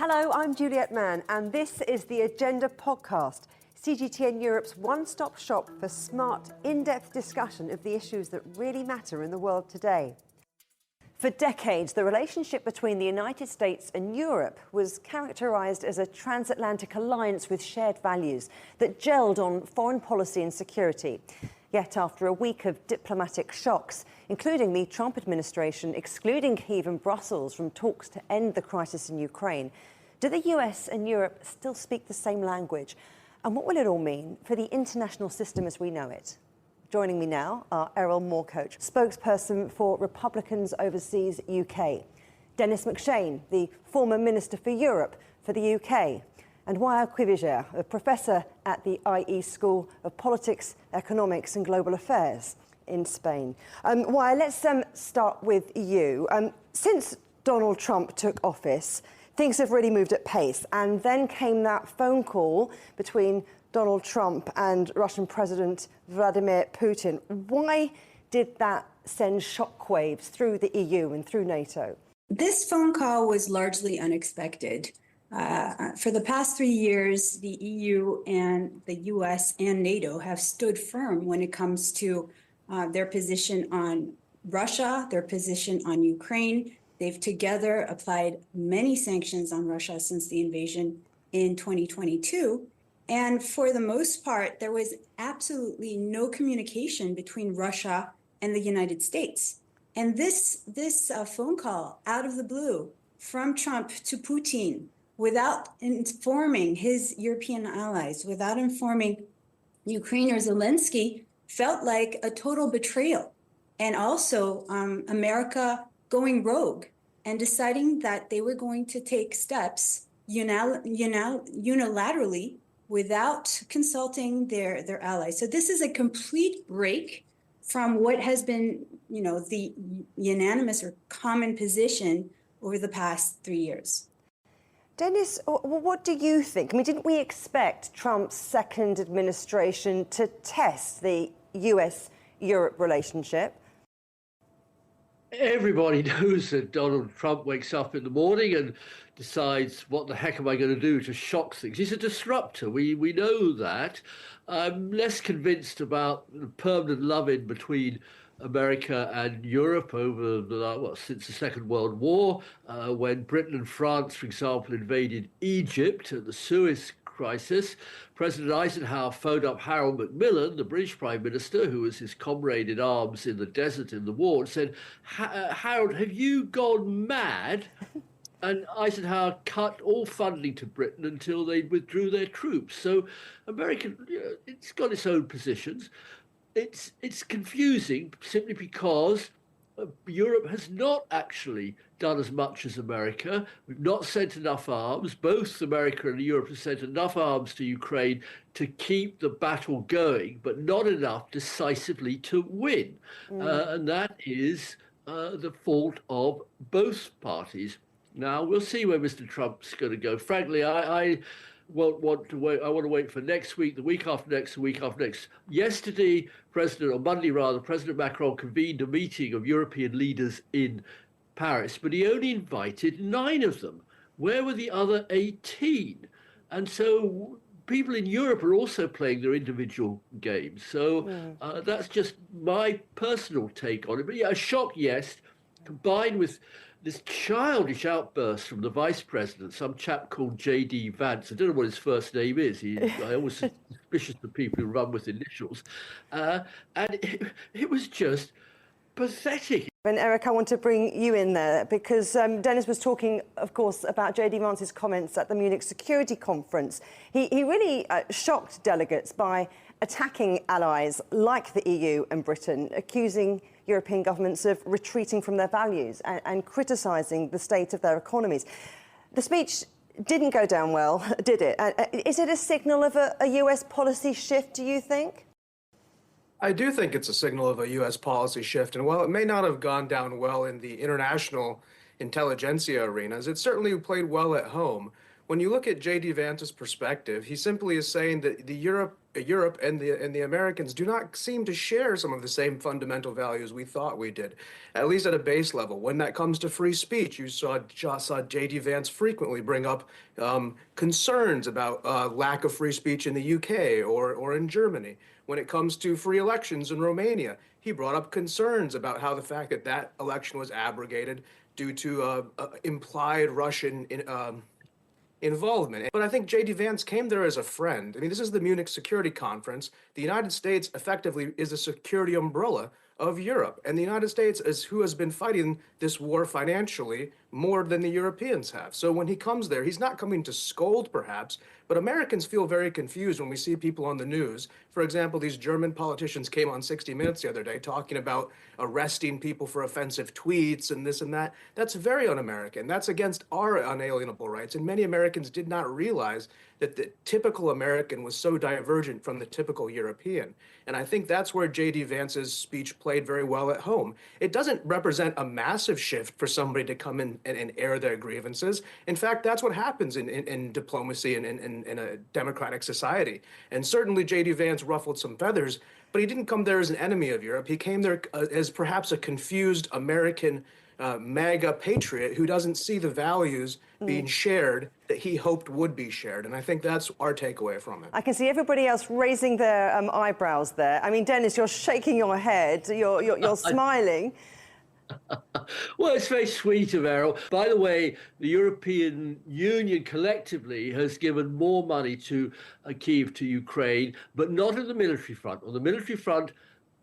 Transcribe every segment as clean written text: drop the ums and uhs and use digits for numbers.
Hello, I'm Juliet Mann, and this is the Agenda podcast, CGTN Europe's one-stop shop for smart, in-depth discussion of the issues that really matter in the world today. For decades, the relationship between the United States and Europe was characterised as a transatlantic alliance with shared values that gelled on foreign policy and security. Yet after a week of diplomatic shocks, including the Trump administration excluding Kyiv and Brussels from talks to end the crisis in Ukraine, do the US and Europe still speak the same language? And what will it all mean for the international system as we know it? Joining me now are Erol Morkoc, spokesperson for Republicans Overseas UK, Denis Macshane, the former Minister for Europe for the UK, and Waya Quiviger, a professor at the IE School of Politics, Economics and Global Affairs in Spain. Waya, let's start with you. Since Donald Trump took office, things have really moved at pace, and then came that phone call between Donald Trump and Russian President Vladimir Putin. Why did that send shockwaves through the EU and through NATO? This phone call was largely unexpected. For the past 3 years, the EU and the US and NATO have stood firm when it comes to their position on Russia, their position on Ukraine. They've together applied many sanctions on Russia since the invasion in 2022. And for the most part, there was absolutely no communication between Russia and the United States. And this phone call out of the blue from Trump to Putin, without informing his European allies, without informing Ukraine or Zelensky, felt like a total betrayal. And also America going rogue and deciding that they were going to take steps unilaterally without consulting their allies. So this is a complete break from what has been, the unanimous or common position over the past 3 years. Denis, what do you think? I mean, didn't we expect Trump's second administration to test the US-Europe relationship? Everybody knows that Donald Trump wakes up in the morning and decides, what the heck am I going to do to shock things? He's a disruptor. We know that. I'm less convinced about the permanent love-in between America and Europe over since the Second World War, when Britain and France, for example, invaded Egypt at the Suez Crisis. President Eisenhower phoned up Harold Macmillan, the British Prime Minister, who was his comrade in arms in the desert in the war, and said, Harold, have you gone mad? And Eisenhower cut all funding to Britain until they withdrew their troops. So America, it's got its own positions. It's confusing simply because Europe has not actually done as much as America. We've not sent enough arms. Both America and Europe have sent enough arms to Ukraine to keep the battle going, but not enough decisively to win. And that is the fault of both parties. Now, we'll see where Mr. Trump's going to go. Frankly, I won't want to wait. I want to wait for next week, the week after next, the week after next. Yesterday, President Macron convened a meeting of European leaders in Paris, but he only invited 9 of them. Where were the other 18? And so people in Europe are also playing their individual games. So that's just my personal take on it. But yeah, a shock, yes, combined with this childish outburst from the vice president, some chap called J.D. Vance. I don't know what his first name is. I always suspicious of people who run with initials. And it was just pathetic. And Eric, I want to bring you in there because Denis was talking, of course, about J.D. Vance's comments at the Munich Security Conference. He really shocked delegates by attacking allies like the EU and Britain, accusing European governments of retreating from their values and criticising the state of their economies. The speech didn't go down well, did it? Is it a signal of a US policy shift, do you think? I do think it's a signal of a U.S. policy shift. And while it may not have gone down well in the international intelligentsia arenas, it certainly played well at home. When you look at J.D. Vance's perspective, he simply is saying that the Europe and the Americans do not seem to share some of the same fundamental values we thought we did, at least at a base level. When that comes to free speech, you saw J.D. Vance frequently bring up concerns about lack of free speech in the UK or in Germany. When it comes to free elections in Romania, he brought up concerns about how the fact that that election was abrogated due to implied Russian involvement. But I think J.D. Vance came there as a friend. I mean, this is the Munich Security Conference. The United States effectively is a security umbrella of Europe. And the United States is who has been fighting this war financially more than the Europeans have. So when he comes there, he's not coming to scold, perhaps, but Americans feel very confused when we see people on the news. For example, these German politicians came on 60 Minutes the other day talking about arresting people for offensive tweets and this and that. That's very un-American. That's against our unalienable rights. And many Americans did not realize that the typical American was so divergent from the typical European. And I think that's where J.D. Vance's speech played very well at home. It doesn't represent a massive shift for somebody to come in and air their grievances. In fact, that's what happens in diplomacy and in a democratic society. And certainly J.D. Vance ruffled some feathers, but he didn't come there as an enemy of Europe. He came there as perhaps a confused American MAGA patriot who doesn't see the values being shared that he hoped would be shared. And I think that's our takeaway from it. I can see everybody else raising their eyebrows there. I mean, Denis, you're shaking your head. You're smiling. Well, it's very sweet of Erol. By the way, the European Union collectively has given more money to Kyiv, to Ukraine, but not on the military front. On the military front,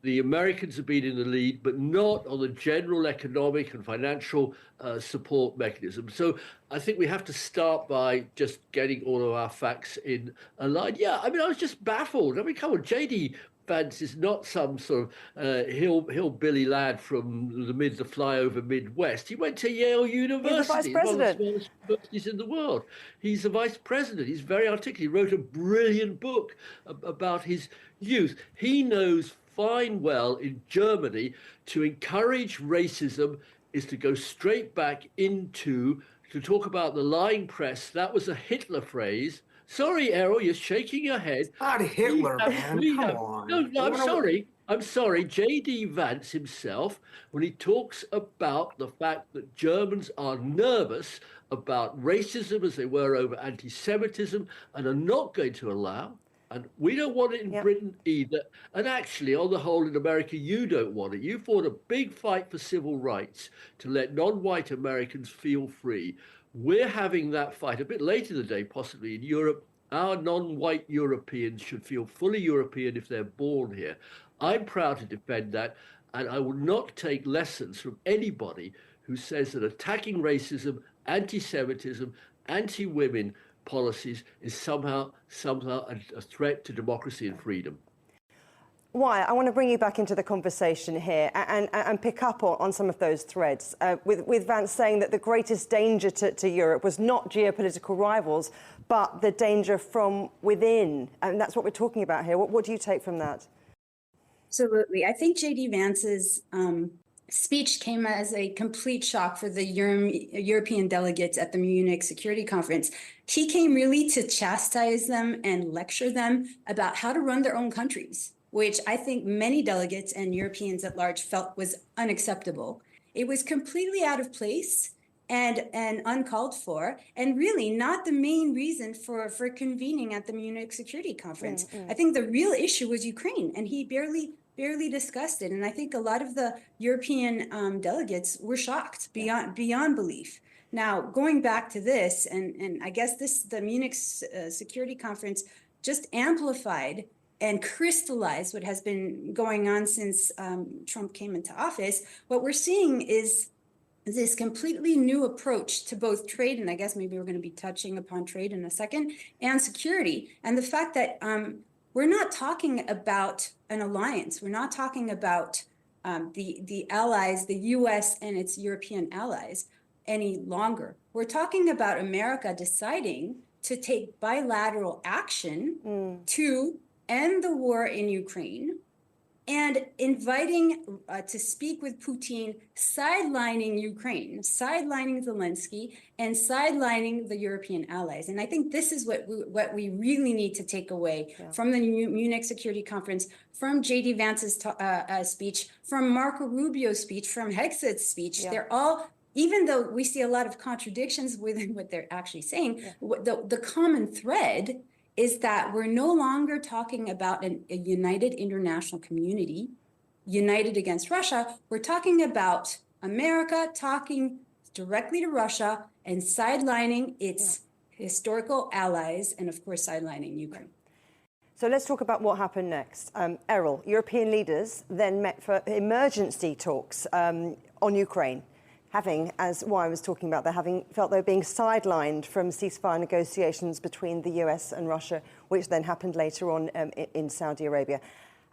the Americans have been in the lead, but not on the general economic and financial support mechanism. So I think we have to start by just getting all of our facts in a line. Yeah, I mean, I was just baffled. I mean, come on, J.D. Vance is not some sort of hillbilly lad from the flyover Midwest. He went to Yale University. He's the vice president. One of the smallest universities in the world. He's the vice president. He's very articulate. He wrote a brilliant book about his youth. He knows fine well in Germany to encourage racism is to go straight back into, to talk about the lying press. That was a Hitler phrase. Sorry, Erol, you're shaking your head. Not Hitler, man. Come on. No, I'm sorry. I'm sorry. J.D. Vance himself, when he talks about the fact that Germans are nervous about racism as they were over anti-Semitism and are not going to allow, and we don't want it in Britain either. And actually, on the whole, in America, you don't want it. You fought a big fight for civil rights to let non-white Americans feel free. We're having that fight a bit later in the day, possibly in Europe. Our non-white Europeans should feel fully European if they're born here. I'm proud to defend that, and I will not take lessons from anybody who says that attacking racism, anti-Semitism, anti-women policies is somehow a threat to democracy and freedom. Waya, I want to bring you back into the conversation here and pick up on some of those threads, with Vance saying that the greatest danger to Europe was not geopolitical rivals, but the danger from within. And that's what we're talking about here. What do you take from that? Absolutely. I think J.D. Vance's speech came as a complete shock for the European delegates at the Munich Security Conference. He came really to chastise them and lecture them about how to run their own countries, which I think many delegates and Europeans at large felt was unacceptable. It was completely out of place and uncalled for, and really not the main reason for convening at the Munich Security Conference. I think the real issue was Ukraine, and he barely discussed it. And I think a lot of the European delegates were shocked beyond belief. Now, going back to this, and I guess the Munich Security Conference just amplified and crystallized what has been going on since Trump came into office. What we're seeing is this completely new approach to both trade, and I guess maybe we're going to be touching upon trade in a second, and security. And the fact that we're not talking about an alliance. We're not talking about the allies, the US and its European allies any longer. We're talking about America deciding to take bilateral action to end the war in Ukraine and inviting to speak with Putin, sidelining Ukraine, sidelining Zelensky, and sidelining the European allies. And I think this is what we really need to take away from the Munich Security Conference, from J.D. Vance's speech, from Marco Rubio's speech, from Hexet's speech. They're all, even though we see a lot of contradictions within what they're actually saying, the common thread is that we're no longer talking about a united international community, united against Russia. We're talking about America talking directly to Russia and sidelining its historical allies, and of course, sidelining Ukraine. So let's talk about what happened next. Erol, European leaders then met for emergency talks on Ukraine, having, as Waya was talking about, having felt they were being sidelined from ceasefire negotiations between the US and Russia, which then happened later on in Saudi Arabia.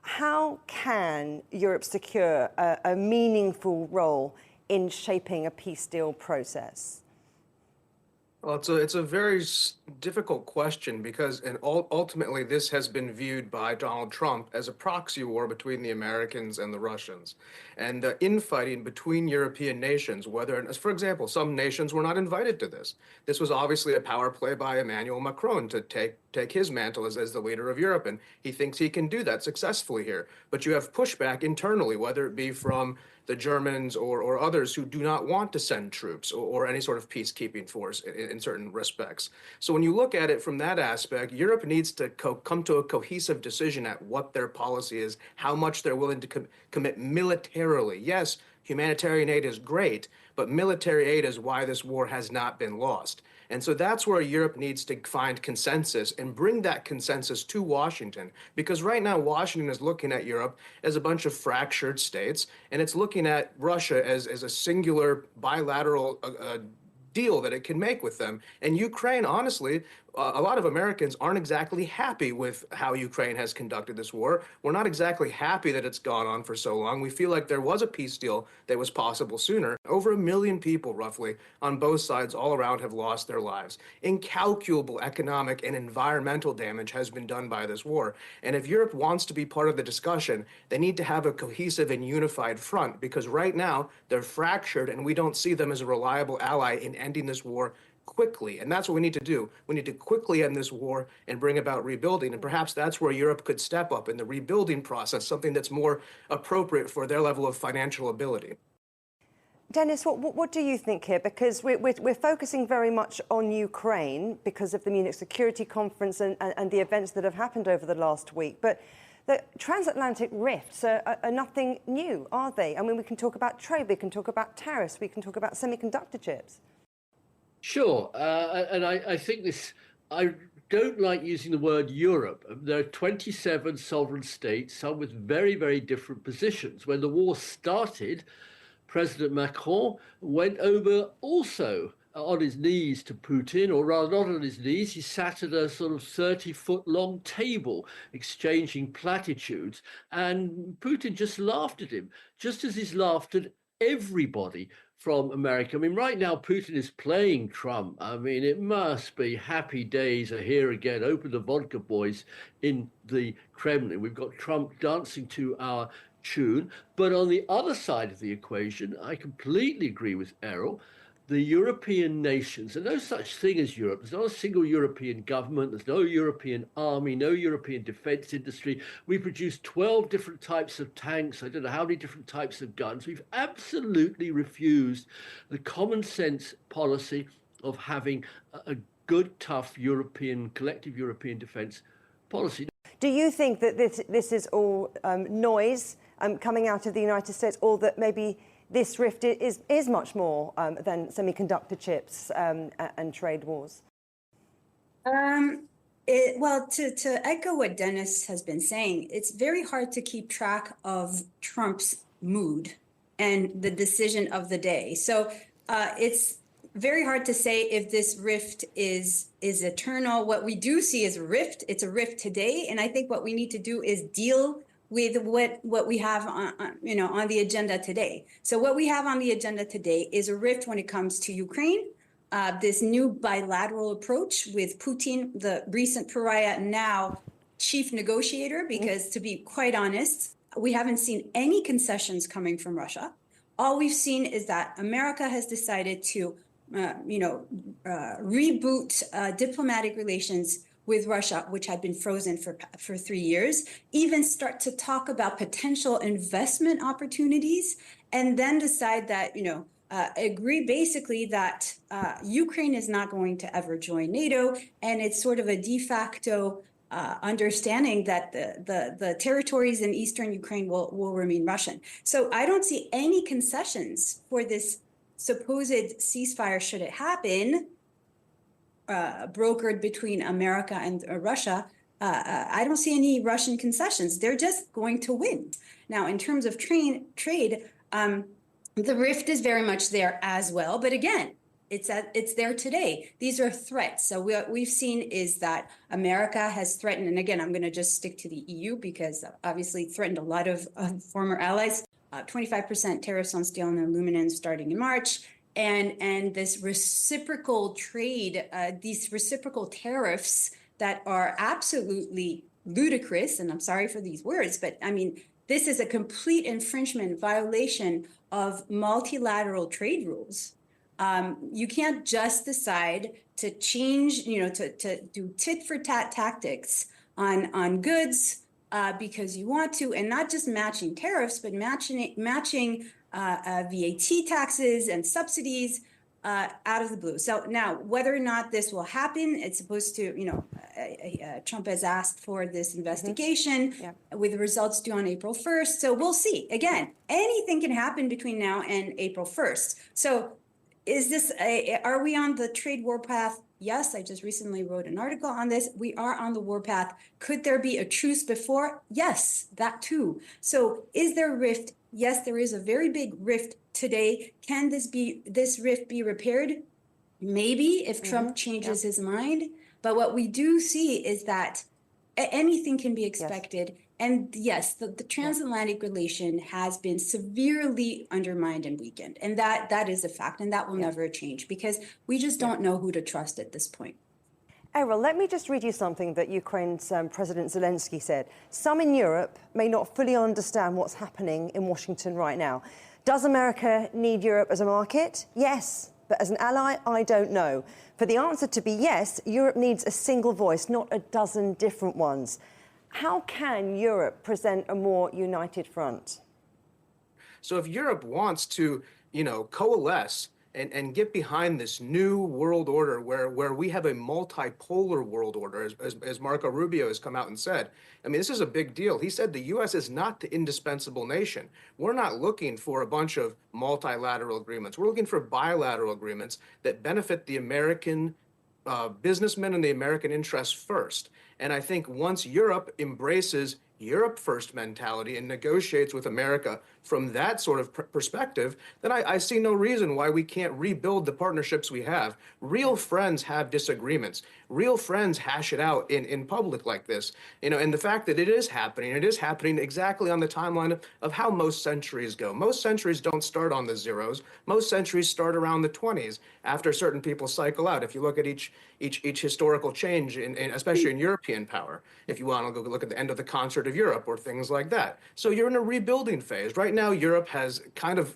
How can Europe secure a meaningful role in shaping a peace deal process? Well, it's a very difficult question because ultimately this has been viewed by Donald Trump as a proxy war between the Americans and the Russians. And the infighting between European nations, for example, some nations were not invited to this. This was obviously a power play by Emmanuel Macron to take his mantle as the leader of Europe, and he thinks he can do that successfully here. But you have pushback internally, whether it be from the Germans or others who do not want to send troops or any sort of peacekeeping force in certain respects. So when you look at it from that aspect, Europe needs to come to a cohesive decision at what their policy is, how much they're willing to commit militarily. Yes, humanitarian aid is great, but military aid is why this war has not been lost. And so that's where Europe needs to find consensus and bring that consensus to Washington. Because right now, Washington is looking at Europe as a bunch of fractured states, and it's looking at Russia as a singular bilateral deal that it can make with them. And Ukraine, honestly, a lot of Americans aren't exactly happy with how Ukraine has conducted this war. We're not exactly happy that it's gone on for so long. We feel like there was a peace deal that was possible sooner. Over 1 million people, roughly, on both sides all around have lost their lives. Incalculable economic and environmental damage has been done by this war. And if Europe wants to be part of the discussion, they need to have a cohesive and unified front, because right now they're fractured and we don't see them as a reliable ally in ending this war quickly. And that's what we need to do. We need to quickly end this war and bring about rebuilding. And perhaps that's where Europe could step up in the rebuilding process, something that's more appropriate for their level of financial ability. Denis, what do you think here? Because we're focusing very much on Ukraine because of the Munich Security Conference and the events that have happened over the last week. But the transatlantic rifts are nothing new, are they? I mean, we can talk about trade, we can talk about tariffs, we can talk about semiconductor chips. Sure, and I think I don't like using the word Europe. There are 27 sovereign states, some with very, very different positions. When the war started, President Macron went over also on his knees to Putin, or rather not on his knees, he sat at a sort of 30-foot-long table exchanging platitudes, and Putin just laughed at him, just as he's laughed at everybody from America. I mean, right now, Putin is playing Trump. I mean, it must be happy days are here again. Open the vodka, boys, in the Kremlin. We've got Trump dancing to our tune. But on the other side of the equation, I completely agree with Erol. The European nations, there's no such thing as Europe. There's not a single European government. There's no European army, no European defense industry. We produce 12 different types of tanks. I don't know how many different types of guns. We've absolutely refused the common sense policy of having a good, tough European, collective European defense policy. Do you think that this is all noise coming out of the United States, or that maybe this rift is much more than semiconductor chips and trade wars? Well, to echo what Denis has been saying, it's very hard to keep track of Trump's mood and the decision of the day. So it's very hard to say if this rift is eternal. What we do see is a rift. It's a rift today, and I think what we need to do is deal with what we have on the agenda today. So what we have on the agenda today is a rift when it comes to Ukraine, this new bilateral approach with Putin, the recent pariah, now chief negotiator, because to be quite honest, we haven't seen any concessions coming from Russia. All we've seen is that America has decided to, reboot diplomatic relations with Russia, which had been frozen for 3 years, even start to talk about potential investment opportunities, and then decide that, agree basically that Ukraine is not going to ever join NATO, and it's sort of a de facto understanding that the territories in eastern Ukraine will remain Russian. So I don't see any concessions for this supposed ceasefire, should it happen, brokered between America and Russia. I don't see any Russian concessions. They're just going to win. Now, in terms of trade, the rift is very much there as well. But again, it's there today. These are threats. So what we've seen is that America has threatened, and again, I'm going to just stick to the EU because obviously threatened a lot of former allies, 25% tariffs on steel and aluminum starting in March. And this reciprocal trade, these reciprocal tariffs that are absolutely ludicrous, and I'm sorry for these words, but I mean, this is a complete infringement, violation of multilateral trade rules. You can't just decide to change, to do tit for tat tactics on goods because you want to, and not just matching tariffs, but matching VAT taxes and subsidies out of the blue. So now, whether or not this will happen, it's supposed to, Trump has asked for this investigation with the results due on April 1st. So we'll see. Again, anything can happen between now and April 1st. So are we on the trade war path? Yes, I just recently wrote an article on this. We are on the war path. Could there be a truce before? Yes, that too. So is there a rift? Yes, there is a very big rift today. Can this rift be repaired? Maybe if Trump changes his mind. But what we do see is that anything can be expected. Yes. And yes, the transatlantic relation has been severely undermined and weakened. And that is a fact, and that will never change because we just don't know who to trust at this point. Erol, let me just read you something that Ukraine's President Zelensky said. Some in Europe may not fully understand what's happening in Washington right now. Does America need Europe as a market? Yes. But as an ally, I don't know. For the answer to be yes, Europe needs a single voice, not a dozen different ones. How can Europe present a more united front? So if Europe wants to, coalesce and get behind this new world order where we have a multipolar world order, as Marco Rubio has come out and said. I mean, this is a big deal. He said the U.S. is not the indispensable nation. We're not looking for a bunch of multilateral agreements. We're looking for bilateral agreements that benefit the American businessmen and the American interests first. And I think once Europe embraces Europe first mentality and negotiates with America from that sort of perspective, then I see no reason why we can't rebuild the partnerships we have. Real friends have disagreements. Real friends hash it out in public like this. And the fact that it is happening exactly on the timeline of how most centuries go. Most centuries don't start on the zeros. Most centuries start around the 20s after certain people cycle out. If you look at each historical change, especially in European power, if you want to go look at the end of the concert of Europe or things like that. So you're in a rebuilding phase. Right now, Europe has kind of,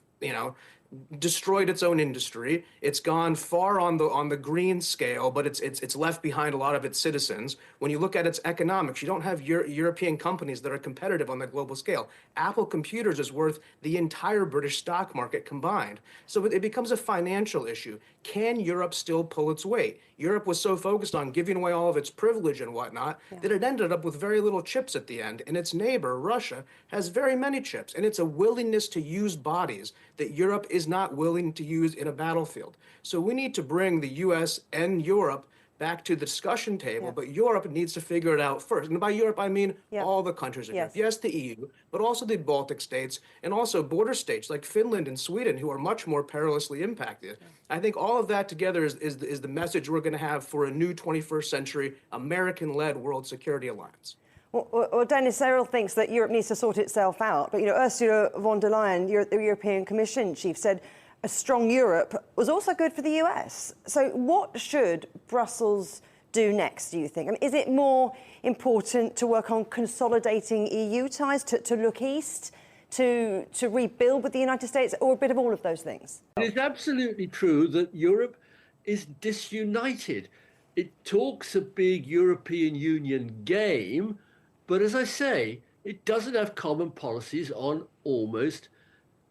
destroyed its own industry. It's gone far on the green scale, but it's left behind a lot of its citizens. When you look at its economics, you don't have European companies that are competitive on the global scale. Apple Computers is worth the entire British stock market combined. So it becomes a financial issue. Can Europe still pull its weight? Europe was so focused on giving away all of its privilege and whatnot that it ended up with very little chips at the end. And its neighbor, Russia, has very many chips. And it's a willingness to use bodies that Europe is not willing to use in a battlefield. So we need to bring the U.S. and Europe back to the discussion table, but Europe needs to figure it out first. And by Europe, I mean all the countries of Europe. Yes, the EU, but also the Baltic states and also border states like Finland and Sweden, who are much more perilously impacted. I think all of that together is the message we're going to have for a new 21st century American-led world security alliance. Well, Denis, Erol thinks that Europe needs to sort itself out. But, Ursula von der Leyen, the European Commission chief, said a strong Europe was also good for the US. So what should Brussels do next, do you think? I mean, is it more important to work on consolidating EU ties, to look east, to rebuild with the United States, or a bit of all of those things? It is absolutely true that Europe is disunited. It talks a big European Union game, but as I say, it doesn't have common policies on almost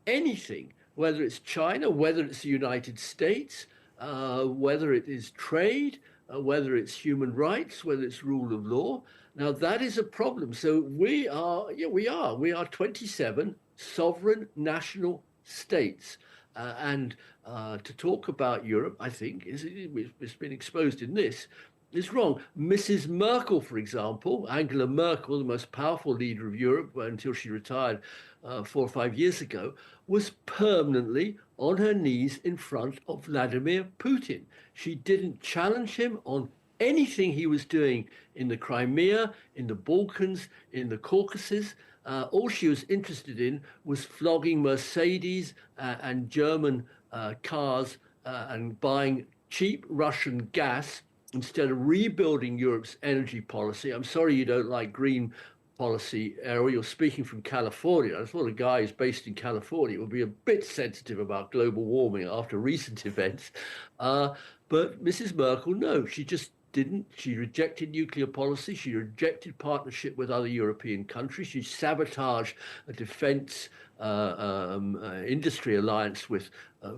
anything, whether it's China, whether it's the United States, whether it is trade, whether it's human rights, whether it's rule of law. Now that is a problem. So we are 27 sovereign national states. And to talk about Europe, I think, it's been exposed in this, is wrong. Mrs. Merkel, for example, Angela Merkel, the most powerful leader of Europe until she retired 4 or 5 years ago, was permanently on her knees in front of Vladimir Putin. She didn't challenge him on anything he was doing in the Crimea, in the Balkans, in the Caucasus. All she was interested in was flogging Mercedes and German cars and buying cheap Russian gas instead of rebuilding Europe's energy policy. I'm sorry you don't like green policy, Erol. You're speaking from California. I thought a guy who's based in California would be a bit sensitive about global warming after recent events. But Mrs. Merkel, no, she just didn't. She rejected nuclear policy. She rejected partnership with other European countries. She sabotaged a defense industry alliance with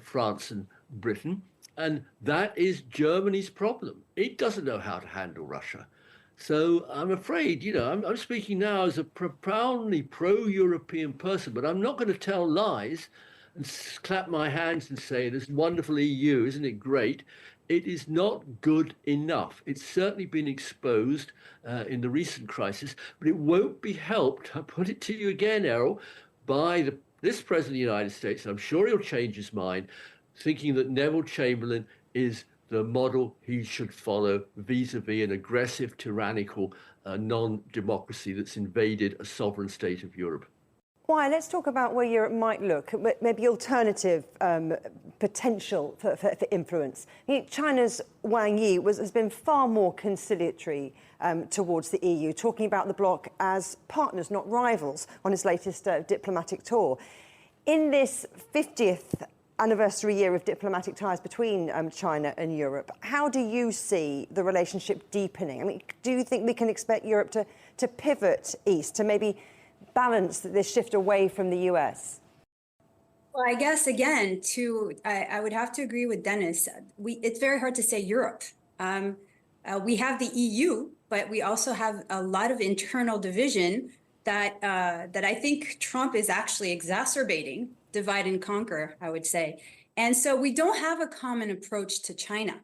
France and Britain. And that is Germany's problem. It doesn't know how to handle Russia. So I'm afraid, I'm speaking now as a profoundly pro-European person, but I'm not going to tell lies and clap my hands and say, this wonderful EU, isn't it great? It is not good enough. It's certainly been exposed in the recent crisis, but it won't be helped, I put it to you again, Erol, by this President of the United States. I'm sure he'll change his mind, thinking that Neville Chamberlain is the model he should follow vis-a-vis an aggressive, tyrannical non-democracy that's invaded a sovereign state of Europe. Why? Let's talk about where Europe might look, maybe alternative potential for influence. China's Wang Yi has been far more conciliatory towards the EU, talking about the bloc as partners, not rivals, on his latest diplomatic tour. In this 50th anniversary year of diplomatic ties between China and Europe, how do you see the relationship deepening? I mean, do you think we can expect Europe to pivot east, to maybe balance this shift away from the US? Well, I guess, again, I would have to agree with Denis. It's very hard to say Europe. We have the EU, but we also have a lot of internal division that I think Trump is actually exacerbating. Divide and conquer, I would say. And so we don't have a common approach to China.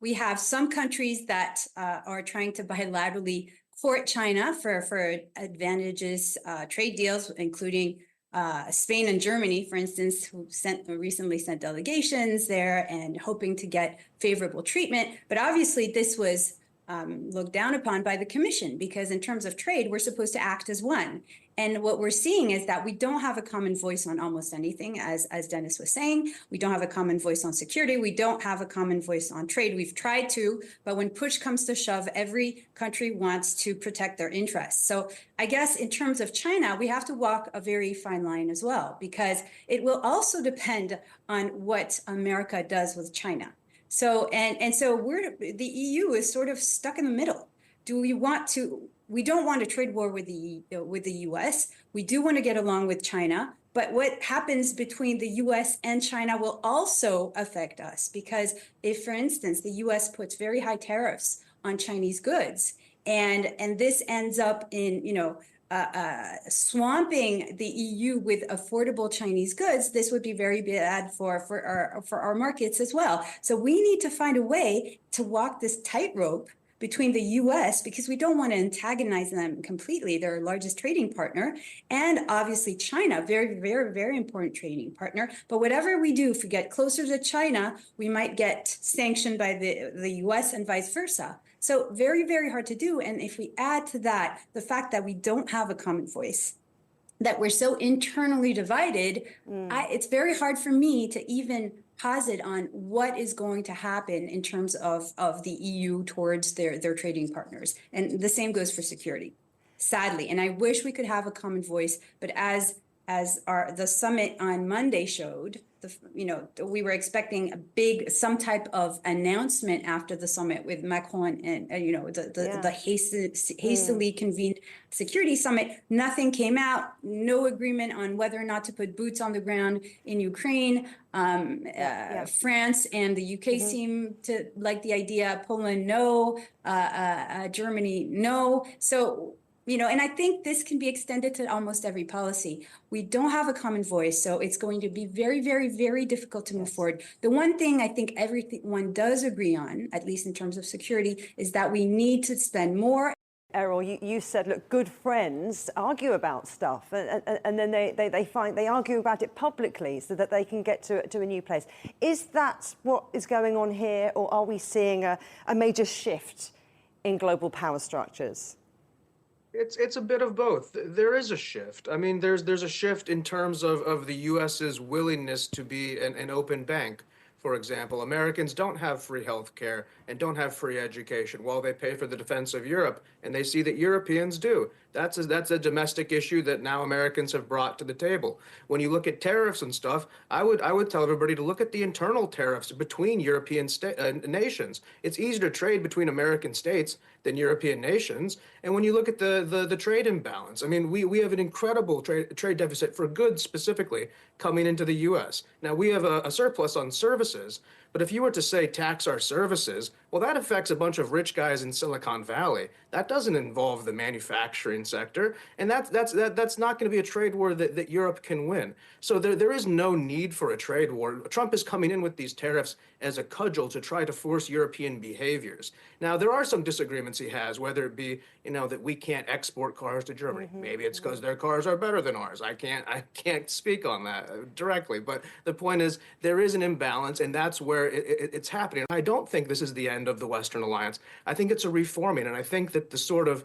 We have some countries that are trying to bilaterally court China for advantageous trade deals, including Spain and Germany, for instance, who recently sent delegations there and hoping to get favorable treatment. But obviously this was looked down upon by the Commission, because in terms of trade, we're supposed to act as one. And what we're seeing is that we don't have a common voice on almost anything, as Denis was saying. We don't have a common voice on security. We don't have a common voice on trade. We've tried to, but when push comes to shove, every country wants to protect their interests. So I guess in terms of China, we have to walk a very fine line as well, because it will also depend on what America does with China. So so the EU is sort of stuck in the middle. Do we want to? We don't want a trade war with the US. We do want to get along with China, but what happens between the US and China will also affect us, because if, for instance, the US puts very high tariffs on Chinese goods, and this ends up in swamping the EU with affordable Chinese goods, this would be very bad for our markets as well. So we need to find a way to walk this tightrope between the US, because we don't want to antagonize them completely. They're our largest trading partner, and obviously China, very, very, very important trading partner. But whatever we do, if we get closer to China, we might get sanctioned by the US and vice versa. So very, very hard to do. And if we add to that the fact that we don't have a common voice, that we're so internally divided, it's very hard for me to even posit on what is going to happen in terms of the EU towards their trading partners. And the same goes for security, sadly. And I wish we could have a common voice, but as the summit on Monday showed, we were expecting some type of announcement after the summit with Macron and the hastily convened security summit. Nothing came out. No agreement on whether or not to put boots on the ground in Ukraine. France and the UK seem to like the idea. Poland, no. Germany, no. So. And I think this can be extended to almost every policy. We don't have a common voice, so it's going to be very, very, very difficult to move forward. The one thing I think everyone does agree on, at least in terms of security, is that we need to spend more. Erol, you said, look, good friends argue about stuff, and then they argue about it publicly so that they can get to a new place. Is that what is going on here, or are we seeing a major shift in global power structures? It's a bit of both. There is a shift. I mean, there's a shift in terms of the U.S.'s willingness to be an open bank. For example, Americans don't have free health care and don't have free education while they pay for the defense of Europe, and they see that Europeans do. That's a domestic issue that now Americans have brought to the table. When you look at tariffs and stuff, I would tell everybody to look at the internal tariffs between European nations. It's easier to trade between American states than European nations. And when you look at the trade imbalance, I mean, we have an incredible trade deficit for goods specifically coming into the U.S. Now, we have a surplus on services, but if you were to say tax our services, well, that affects a bunch of rich guys in Silicon Valley. That doesn't involve the manufacturing sector, and that's not going to be a trade war that Europe can win. So there is no need for a trade war. Trump is coming in with these tariffs as a cudgel to try to force European behaviors. Now, there are some disagreements he has, whether it be, that we can't export cars to Germany. Maybe it's because their cars are better than ours. I can't speak on that directly, but the point is there is an imbalance, and that's where it's happening. I don't think this is the end of the Western alliance. I think it's a reforming, and I think that the sort of,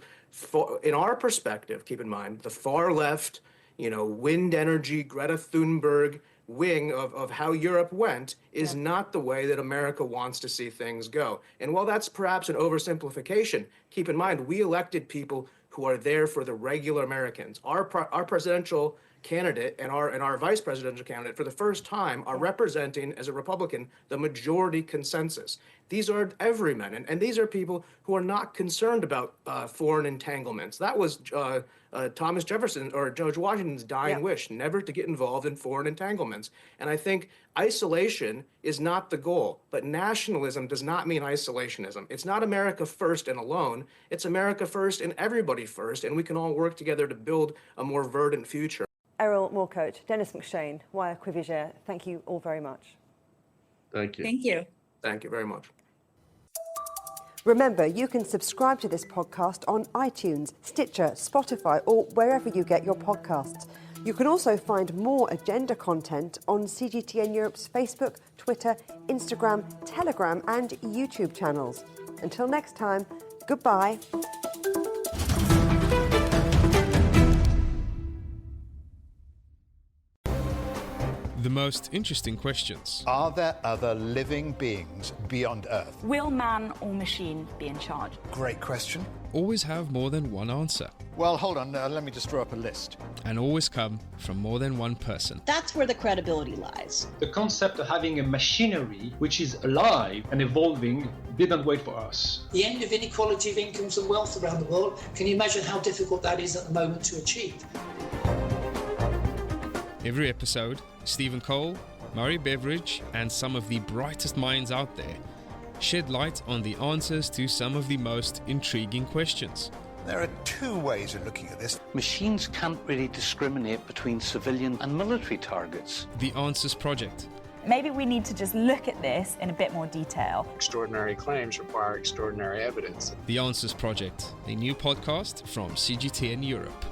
in our perspective, keep in mind, the far left, wind energy, Greta Thunberg wing of how Europe went is not the way that America wants to see things go. And while that's perhaps an oversimplification, keep in mind, we elected people who are there for the regular Americans. Our presidential candidate and our vice presidential candidate, for the first time, are representing, as a Republican, the majority consensus. These are everymen, and these are people who are not concerned about foreign entanglements. That was Thomas Jefferson or George Washington's dying wish, never to get involved in foreign entanglements. And I think isolation is not the goal, but nationalism does not mean isolationism. It's not America first and alone. It's America first and everybody first, and we can all work together to build a more verdant future. Erol, Morkoc, Denis, Macshane, Waya, Quiviger, thank you all very much. Thank you. Thank you. Thank you very much. Remember, you can subscribe to this podcast on iTunes, Stitcher, Spotify, or wherever you get your podcasts. You can also find more agenda content on CGTN Europe's Facebook, Twitter, Instagram, Telegram, and YouTube channels. Until next time, goodbye. The most interesting questions. Are there other living beings beyond Earth? Will man or machine be in charge? Great question. Always have more than one answer. Well, hold on, let me just draw up a list. And always come from more than one person. That's where the credibility lies. The concept of having a machinery which is alive and evolving didn't wait for us. The end of inequality of incomes and wealth around the world, can you imagine how difficult that is at the moment to achieve? Every episode, Stephen Cole, Murray Beveridge, and some of the brightest minds out there shed light on the answers to some of the most intriguing questions. There are two ways of looking at this. Machines can't really discriminate between civilian and military targets. The Answers Project. Maybe we need to just look at this in a bit more detail. Extraordinary claims require extraordinary evidence. The Answers Project, a new podcast from CGTN Europe.